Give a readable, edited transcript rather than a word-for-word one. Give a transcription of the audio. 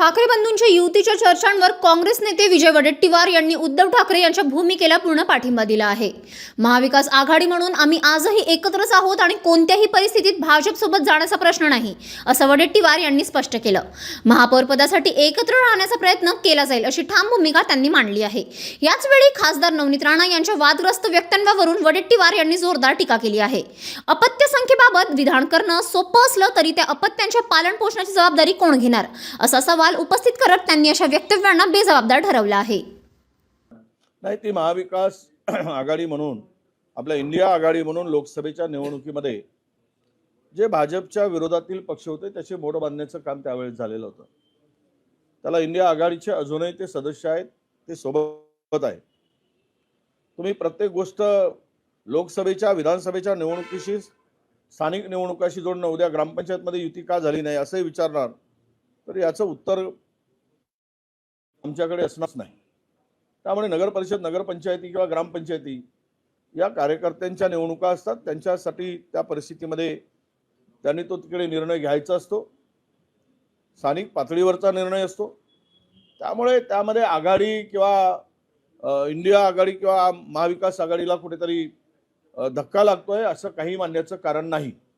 ठाकरे बंधूंच्या युतीच्या चर्चांवर काँग्रेस नेते विजय वडेट्टीवार यांनी उद्धव ठाकरे यांच्या भूमिकेला पूर्ण पाठिंबा दिला आहे। महाविकास आघाडी म्हणून आम्ही आजही एकत्रच आहोत आणि कोणत्याही परिस्थितीत भाजपसोबत जाण्याचा प्रश्न नाही, असं वडेट्टीवार यांनी स्पष्ट केलं। महापौर पदासाठी एकत्र राहण्याचा प्रयत्न केला जाईल अशी ठाम भूमिका त्यांनी मांडली आहे। याच वेळी खासदार नवनीत राणा यांच्या वादग्रस्त वक्तव्यावरून वडेट्टीवार यांनी जोरदार टीका केली आहे। अपत्य संख्येबाबत विधान करणं सोपं असलं तरी त्या अपत्यांच्या पालन पोषणाची जबाबदारी कोण घेणार, असा सवाल उपस्थित करत त्यांनी अशा वक्तव्यांना बेजबाबदार ठरवलं आहे। नाही, ती महाविकास आघाडी म्हणून आपल्या इंडिया आघाडी म्हणून लोकसभेच्या निवडणुकीमध्ये जे भाजपच्या विरोधातील पक्ष होते त्याचे मोड बांधण्याचं काम त्यावेळेस झालेलं होतं। त्याला इंडिया आघाडीचे अजूनही ते सदस्य आहेत, ते सोबत आहे। तुम्ही प्रत्येक गोष्ट लोकसभेच्या विधानसभेच्या निवडणुकीशी स्थानिक निवडणुकाशी जोडणं, उद्या ग्रामपंचायतमध्ये युती का झाली नाही असंही विचारणार तर याचं उत्तर आमच्याकडे असणारच नाही। त्यामुळे नगर परिषद, नगरपंचायती किंवा ग्रामपंचायती या कार्यकर्त्यांच्या निवडणुका असतात, त्यांच्यासाठी त्या परिस्थितीमध्ये त्यांनी तो तिकडे निर्णय घ्यायचा असतो, स्थानिक पातळीवरचा निर्णय असतो। त्यामुळे त्यामध्ये आघाडी किंवा इंडिया आघाडी किंवा महाविकास आघाडीला कुठेतरी धक्का लागतोय असं काही मानण्याचं कारण नाही।